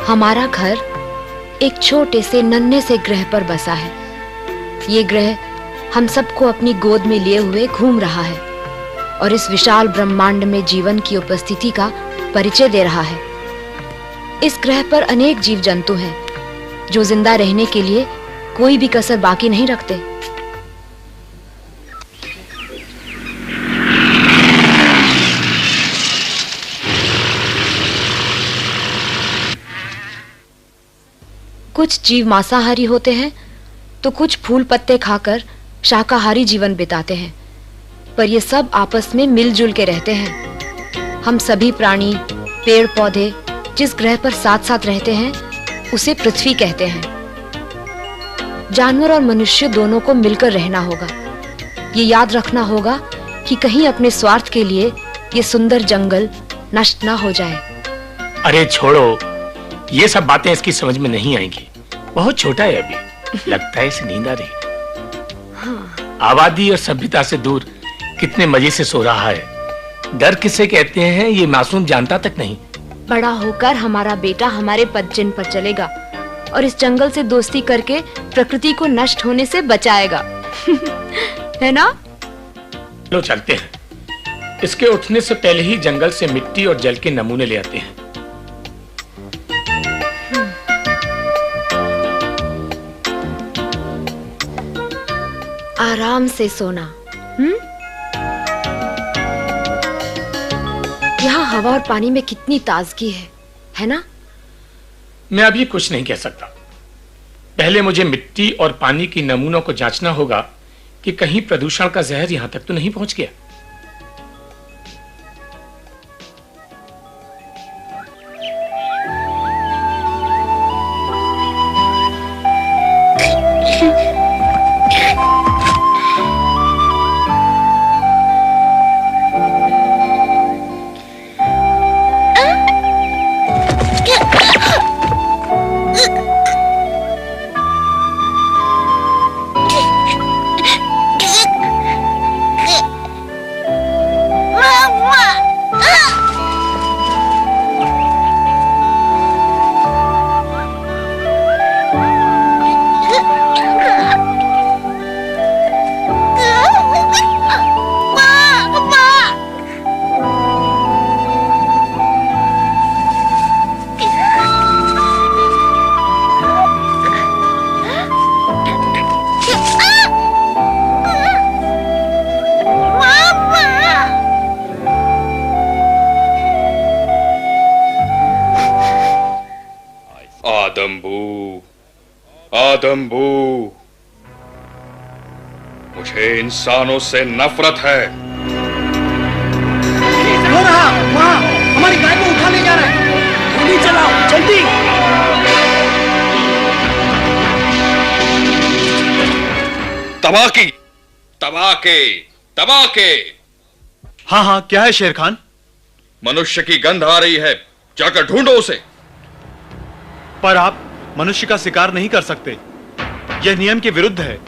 हमारा घर एक छोटे से नन्हे से ग्रह पर बसा है। ये ग्रह हम सबको अपनी गोद में लिए हुए घूम रहा है और इस विशाल ब्रह्मांड में जीवन की उपस्थिति का परिचय दे रहा है। इस ग्रह पर अनेक जीव जंतु हैं जो जिंदा रहने के लिए कोई भी कसर बाकी नहीं रखते। कुछ जीव मांसाहारी होते हैं तो कुछ फूल पत्ते खाकर शाकाहारी जीवन बिताते हैं, पर ये सब आपस में मिलजुल के रहते हैं। हम सभी प्राणी, पेड़ पौधे जिस ग्रह पर साथ साथ रहते हैं उसे पृथ्वी कहते हैं। जानवर और मनुष्य दोनों को मिलकर रहना होगा। ये याद रखना होगा कि कहीं अपने स्वार्थ के लिए ये सुंदर जंगल नष्ट ना हो जाए। अरे छोड़ो, ये सब बातें इसकी समझ में नहीं आएंगी। बहुत छोटा है अभी, लगता है इसे नींद आ रही। हाँ। आबादी और सभ्यता से दूर कितने मजे से सो रहा है। डर किसे कहते हैं ये मासूम जानता तक नहीं। बड़ा होकर हमारा बेटा हमारे पदचिन्ह पर चलेगा और इस जंगल से दोस्ती करके प्रकृति को नष्ट होने से बचाएगा। है ना? लो चलते हैं। इसके उठने से पहले ही जंगल से मिट्टी और जल के नमूने ले आते हैं। आराम से सोना। यहाँ हवा और पानी में कितनी ताजगी है ना? मैं अभी कुछ नहीं कह सकता। पहले मुझे मिट्टी और पानी की नमूनों को जांचना होगा कि कहीं प्रदूषण का जहर यहां तक तो नहीं पहुंच गया। आदम्बू, मुझे इंसानों से नफरत है। हो रहा वहाँ हमारी गाय को उठा ले जा रहा है। गोली चलाओ जल्दी। तबाकी, तबाके, तबाके। हाँ हाँ, क्या है शेर खान? मनुष्य की गंध आ रही है, जाकर ढूंढो उसे। पर आप मनुष्य का शिकार नहीं कर सकते, यह नियम के विरुद्ध है।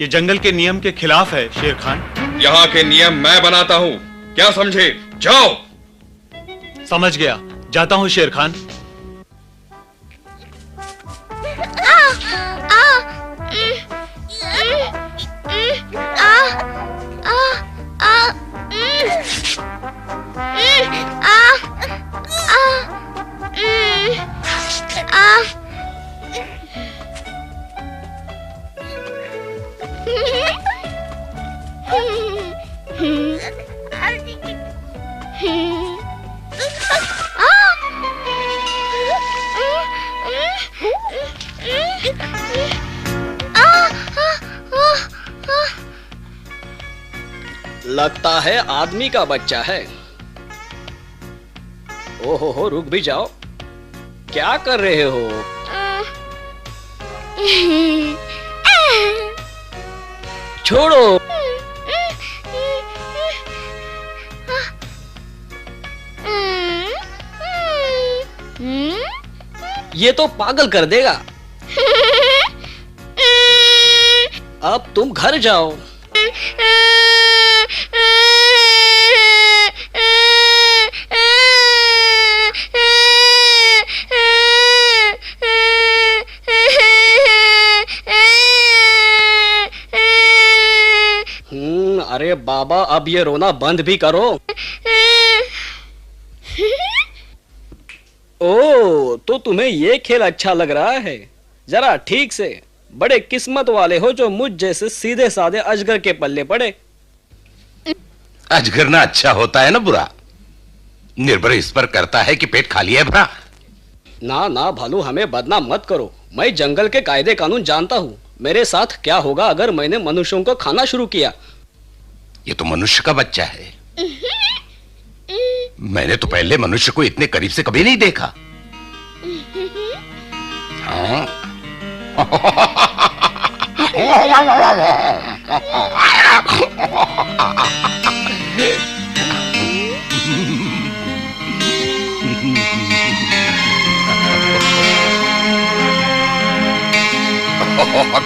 यह जंगल के नियम के खिलाफ है शेर खान। यहाँ के नियम मैं बनाता हूँ, क्या समझे? जाओ। समझ गया, जाता हूँ शेर खान। लगता है आदमी का बच्चा है। ओहो हो, रुक भी जाओ। क्या कर रहे हो? छोड़ो। ये तो पागल कर देगा। अब तुम घर जाओ। अरे बाबा, अब ये रोना बंद भी करो। ओ, तो तुम्हें ये खेल अच्छा लग रहा है? जरा ठीक से, बड़े किस्मत वाले हो जो मुझ जैसे सीधे साधे अजगर के पल्ले पड़े। अजगरना अच्छा होता है ना बुरा? निर्भर इस पर करता है कि पेट खाली है भरा। ना ना भालू, हमें बदनाम मत करो। मैं जंगल के कायदे कानून जानता हूँ। मेरे साथ क्या होगा अगर मैंने मनुष्यों को खाना शुरू किया? ये तो मनुष्य का बच्चा है। मैंने तो पहले मनुष्य को इतने करीब से कभी नहीं देखा। हाँ?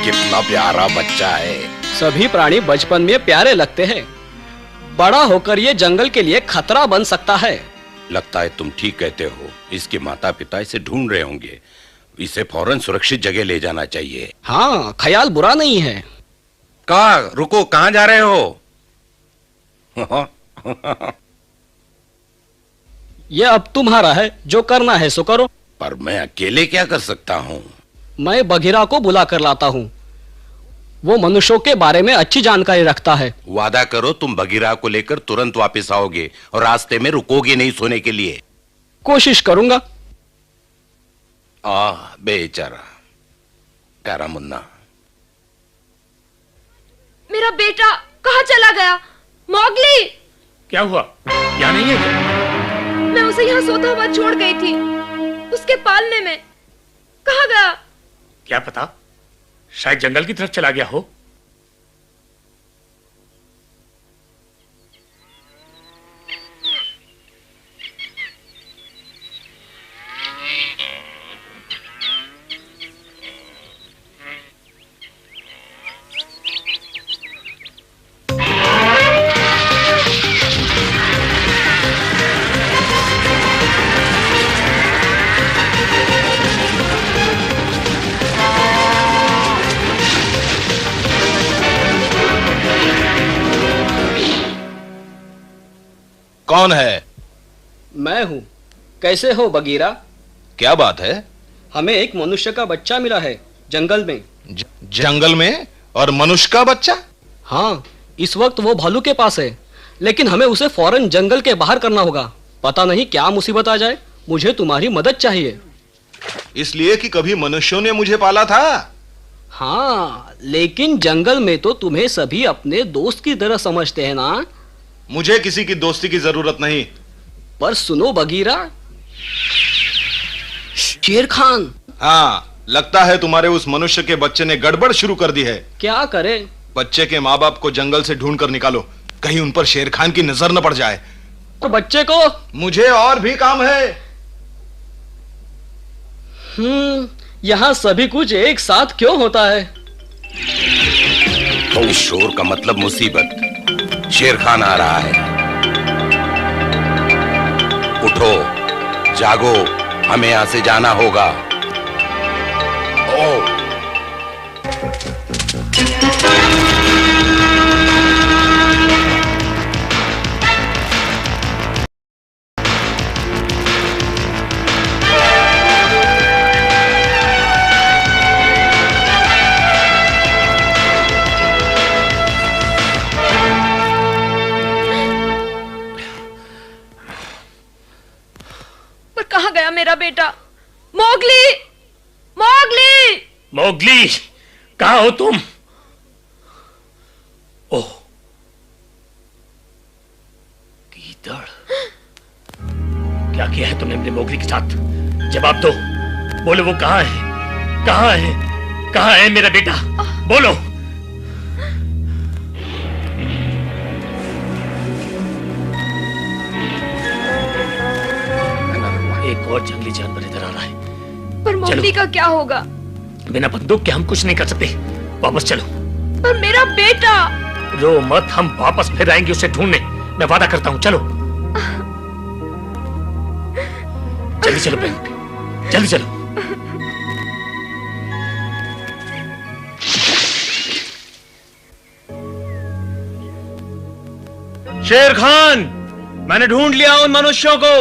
कितना प्यारा बच्चा है। सभी प्राणी बचपन में प्यारे लगते हैं, बड़ा होकर ये जंगल के लिए खतरा बन सकता है। लगता है तुम ठीक कहते हो। इसके माता पिता इसे ढूंढ रहे होंगे। इसे फौरन सुरक्षित जगह ले जाना चाहिए। हाँ, ख्याल बुरा नहीं है। रुको, कहाँ जा रहे हो? ये अब तुम्हारा है, जो करना है सो करो। पर मैं अकेले क्या कर सकता हूँ? मैं बघीरा को बुला कर लाता हूँ। वो मनुष्यों के बारे में अच्छी जानकारी रखता है। वादा करो तुम बघीरा को लेकर तुरंत वापस आओगे और रास्ते में रुकोगे नहीं सोने के लिए। कोशिश करूंगा। बेचारा प्यारा मुन्ना। मेरा बेटा कहाँ चला गया? मौगली! क्या हुआ? यहाँ नहीं है क्या? मैं उसे यहाँ सोता हुआ छोड़ गई थी, उसके पालने में। कहाँ गया? क्या पता, शायद जंगल की तरफ चला गया हो। कौन है? मैं हूँ। कैसे हो बगीरा? क्या बात है? हमें एक मनुष्य का बच्चा मिला है जंगल में। जंगल में? और मनुष्य का बच्चा? हाँ, इस वक्त वो भालू के पास है, लेकिन हमें उसे फौरन जंगल के बाहर करना होगा। पता नहीं क्या मुसीबत आ जाए। मुझे तुम्हारी मदद चाहिए। इसलिए कि कभी मनुष्यों ने मुझे पाला था। हाँ, लेकिन जंगल में तो तुम्हें सभी अपने दोस्त की तरह समझते हैं ना? मुझे किसी की दोस्ती की जरूरत नहीं। पर सुनो बगीरा, शेर खान। हाँ, लगता है तुम्हारे उस मनुष्य के बच्चे ने गड़बड़ शुरू कर दी है। क्या करे? बच्चे के माँ बाप को जंगल से ढूंढ कर निकालो, कहीं उन पर शेर खान की नजर न पड़ जाए। तो बच्चे को? मुझे और भी काम है। यहाँ सभी कुछ एक साथ क्यों होता है? तो इस शोर का मतलब मुसीबत। शेर खान आ रहा है। उठो, जागो, हमें यहां से जाना होगा। कहाँ गया मेरा बेटा? मोगली! मोगली! मोगली, कहाँ हो तुम? ओह, गीदड़! क्या किया है तुमने अपने मोगली के साथ? जवाब दो। बोलो, वो कहाँ है? कहाँ है? कहाँ है मेरा बेटा? बोलो। एक और जंगली जानवर इधर आ रहा है। पर मोगली का क्या होगा? बिना बंदूक के हम कुछ नहीं कर सकते। वापस चलो। पर मेरा बेटा! रो मत, हम वापस फिर आएंगे उसे ढूंढने। मैं वादा करता हूँ। चलो जल्दी चलो बहन, जल्दी चलो। शेर खान, मैंने ढूंढ लिया उन मनुष्यों को।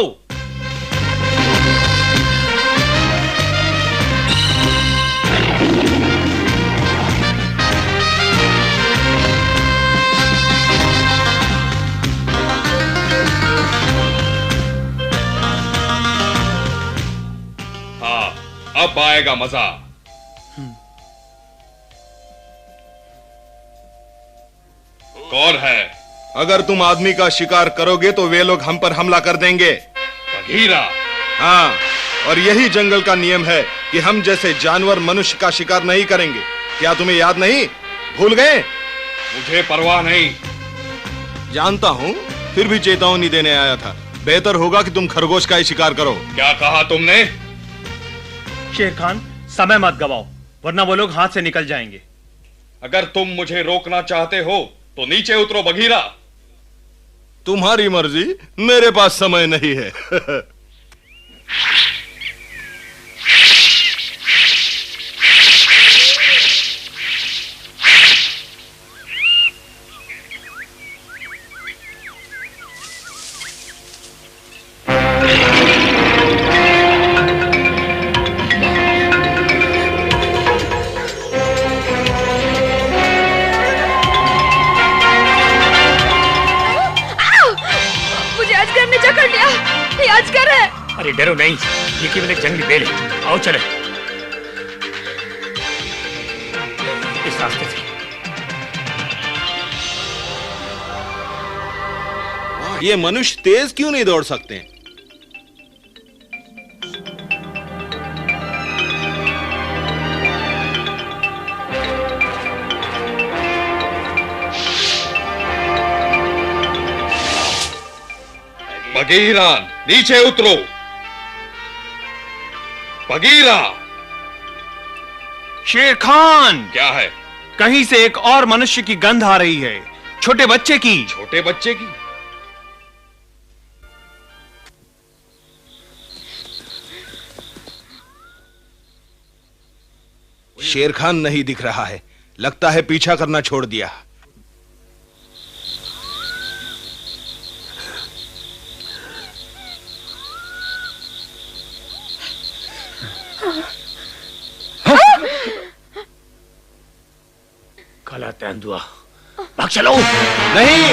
हाँ, अब आएगा मजा। कौन है? अगर तुम आदमी का शिकार करोगे तो वे लोग हम पर हमला कर देंगे। बघीरा। हाँ, और यही जंगल का नियम है कि हम जैसे जानवर मनुष्य का शिकार नहीं करेंगे। क्या तुम्हें याद नहीं? भूल गए? मुझे परवाह नहीं। जानता हूँ, फिर भी चेतावनी देने आया था। बेहतर होगा कि तुम खरगोश का ही शिकार करो। क्या कहा तुमने? शेर खान, समय मत गवाओ, वरना वो लोग हाथ से निकल जाएंगे। अगर तुम मुझे रोकना चाहते हो तो नीचे उतरो बघीरा। तुम्हारी मर्जी, मेरे पास समय नहीं है। अरे डरो नहीं, ये केवल एक जंगली बेल है। आओ चले इस रास्ते से। ये मनुष्य तेज क्यों नहीं दौड़ सकते? बघीरा, नीचे उतरो। बघीरा। शेर खान, क्या है? कहीं से एक और मनुष्य की गंध आ रही है, छोटे बच्चे की। छोटे बच्चे की? शेर खान नहीं दिख रहा है, लगता है पीछा करना छोड़ दिया। काला तेंदुआ, भाग चलो। नहीं,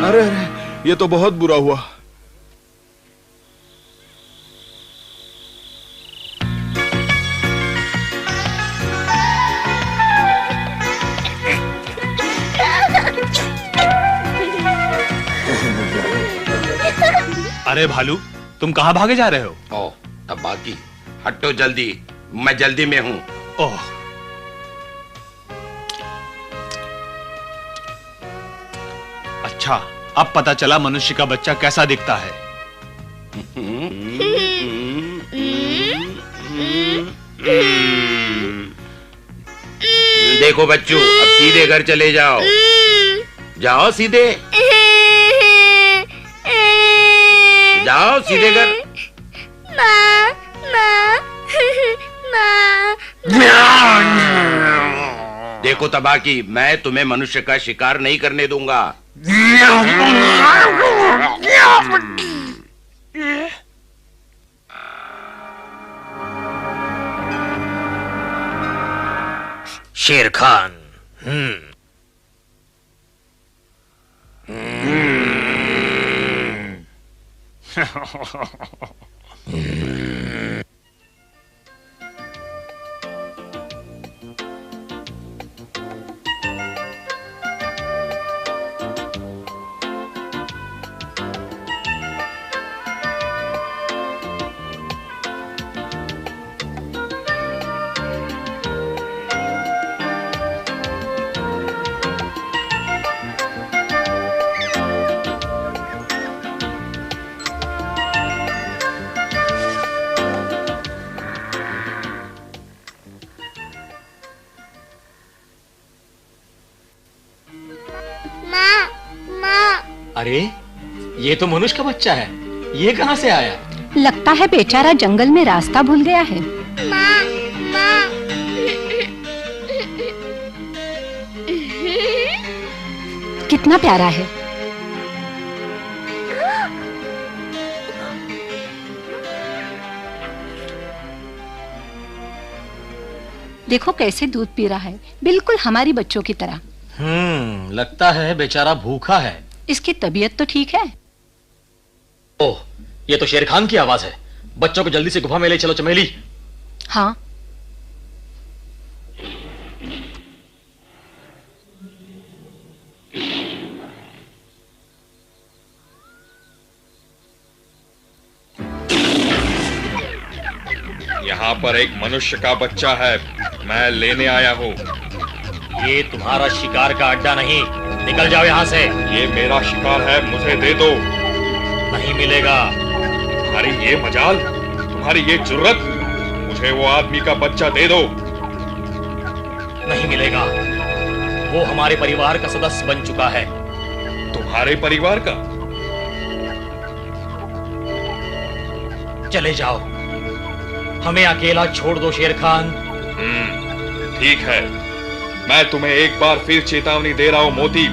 अरे अरे, ये तो बहुत बुरा हुआ। अरे भालू, तुम कहां भागे जा रहे हो? ओ, अब बाकी हटो जल्दी, मैं जल्दी में हूं। ओह, अच्छा, अब पता चला मनुष्य का बच्चा कैसा दिखता है। देखो बच्चों, अब सीधे घर चले जाओ। जाओ सीधे, जाओ सीधे घर। देखो तबाकी, मैं तुम्हें मनुष्य का शिकार नहीं करने दूंगा। शेर खान। अरे, ये तो मनुष्य का बच्चा है, ये कहां से आया? लगता है बेचारा जंगल में रास्ता भूल गया है। कितना प्यारा है। देखो कैसे दूध पी रहा है, बिल्कुल हमारी बच्चों की तरह। लगता है बेचारा भूखा है। इसकी तबीयत तो ठीक है। ओह, ये तो शेर खान की आवाज है। बच्चों को जल्दी से गुफा में ले चलो चमेली। हाँ। यहाँ पर एक मनुष्य का बच्चा है, मैं लेने आया हूँ। ये तुम्हारा शिकार का अड्डा नहीं, निकल जाओ यहाँ से। ये मेरा शिकार है, मुझे दे दो। नहीं मिलेगा। तुम्हारी ये मजाल, तुम्हारी ये जुर्रत, मुझे वो आदमी का बच्चा दे दो। नहीं मिलेगा, वो हमारे परिवार का सदस्य बन चुका है। तुम्हारे परिवार का? चले जाओ, हमें अकेला छोड़ दो शेर खान। ठीक है, मैं तुम्हें एक बार फिर चेतावनी दे रहा हूं मोती,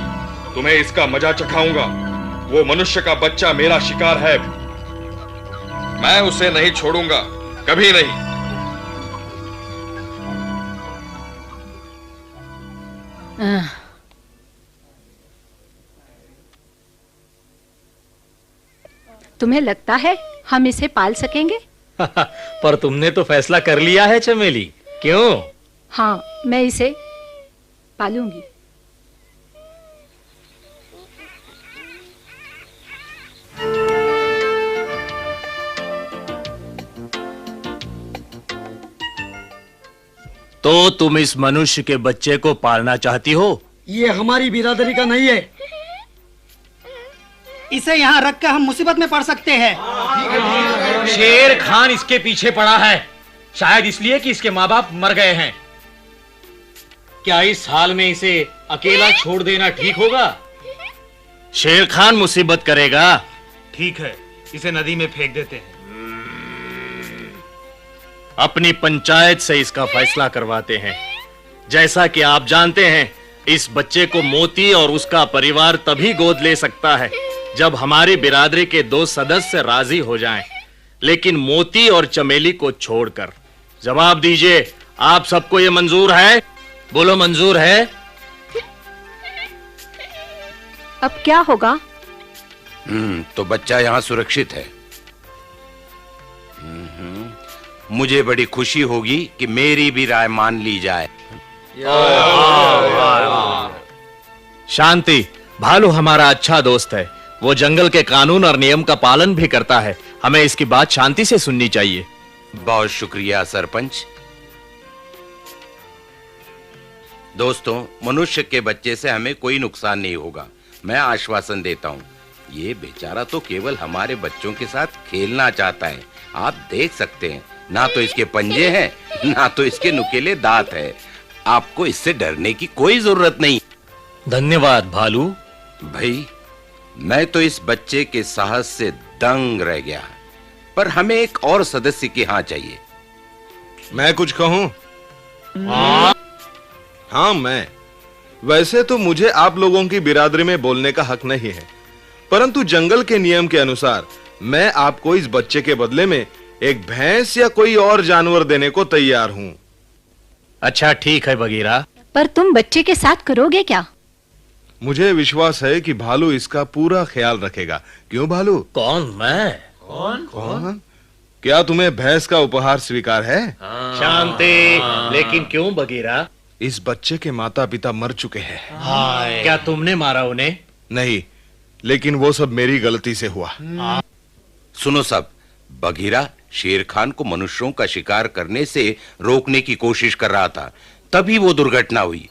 तुम्हें इसका मजा चखाऊंगा। वो मनुष्य का बच्चा मेरा शिकार है, मैं उसे नहीं छोड़ूंगा, कभी नहीं। तुम्हें लगता है हम इसे पाल सकेंगे? पर तुमने तो फैसला कर लिया है चमेली, क्यों? हाँ, मैं इसे पालूंगी। तो तुम इस मनुष्य के बच्चे को पालना चाहती हो? ये हमारी बिरादरी का नहीं है। इसे यहाँ रख कर हम मुसीबत में पड़ सकते हैं। शेर खान इसके पीछे पड़ा है, शायद इसलिए कि इसके माँ बाप मर गए हैं। क्या इस हाल में इसे अकेला छोड़ देना ठीक होगा? शेर खान मुसीबत करेगा। ठीक है, इसे नदी में फेंक देते हैं। अपनी पंचायत से इसका फैसला करवाते हैं। जैसा कि आप जानते हैं, इस बच्चे को मोती और उसका परिवार तभी गोद ले सकता है जब हमारी बिरादरी के 2 सदस्य राजी हो जाएं। लेकिन मोती और चमेली को छोड़कर। जवाब दीजिए, आप सबको ये मंजूर है? बोलो, मंजूर है? अब क्या होगा? तो बच्चा यहाँ सुरक्षित है। मुझे बड़ी खुशी होगी कि मेरी भी राय मान ली जाए। शांति, भालू हमारा अच्छा दोस्त है। वो जंगल के कानून और नियम का पालन भी करता है। हमें इसकी बात शांति से सुननी चाहिए। बहुत शुक्रिया सरपंच। दोस्तों, मनुष्य के बच्चे से हमें कोई नुकसान नहीं होगा, मैं आश्वासन देता हूँ। ये बेचारा तो केवल हमारे बच्चों के साथ खेलना चाहता है। आप देख सकते हैं, ना तो इसके पंजे हैं, ना तो इसके नुकीले दांत है। आपको इससे डरने की कोई जरूरत नहीं। धन्यवाद भालू। भाई, मैं तो इस बच्चे के साहस से दंग रह गया, पर हमें एक और सदस्य की हाँ चाहिए। मैं कुछ कहूं? हाँ, मैं। वैसे तो मुझे आप लोगों की बिरादरी में बोलने का हक नहीं है, परंतु जंगल के नियम के अनुसार मैं आपको इस बच्चे के बदले में एक भैंस या कोई और जानवर देने को तैयार हूं। अच्छा, ठीक है बगीरा। पर तुम बच्चे के साथ करोगे क्या? मुझे विश्वास है कि भालू इसका पूरा ख्याल रखेगा। क्यों भालू? कौन? मैं? कौन? क्या तुम्हें भैंस का उपहार स्वीकार है? शांति। लेकिन क्यों बगीरा? इस बच्चे के माता पिता मर चुके हैं। क्या तुमने मारा उन्हें? नहीं, लेकिन वो सब मेरी गलती से हुआ। सुनो सब, बगीरा शेर खान को मनुष्यों का शिकार करने से रोकने की कोशिश कर रहा था, तभी वो दुर्घटना हुई।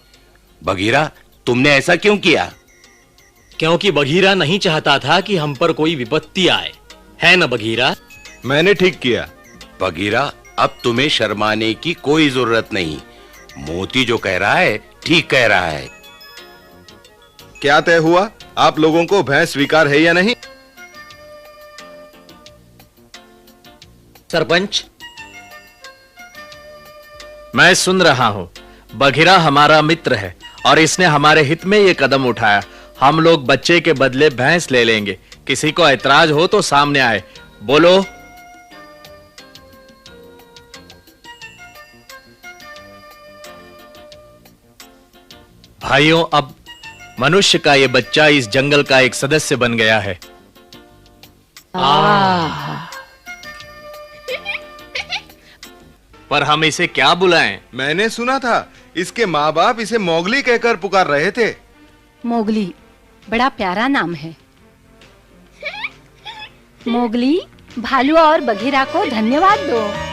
बगीरा, तुमने ऐसा क्यों किया? क्योंकि बगीरा नहीं चाहता था कि हम पर कोई विपत्ति आए, है ना बगीरा? मैंने ठीक किया। बगीरा, अब तुम्हें शर्माने की कोई जरूरत नहीं। मोती जो कह रहा है ठीक कह रहा है। क्या तय हुआ? आप लोगों को भैंस स्वीकार है या नहीं? सरपंच, मैं सुन रहा हूं। बघिरा हमारा मित्र है और इसने हमारे हित में यह कदम उठाया। हम लोग बच्चे के बदले भैंस ले लेंगे। किसी को ऐतराज हो तो सामने आए, बोलो। भाइयों, अब मनुष्य का ये बच्चा इस जंगल का एक सदस्य बन गया है। पर हम इसे क्या बुलाएं? मैंने सुना था इसके माँ बाप इसे मोगली कहकर पुकार रहे थे। मोगली बड़ा प्यारा नाम है। मोगली, भालू और बघीरा को धन्यवाद दो।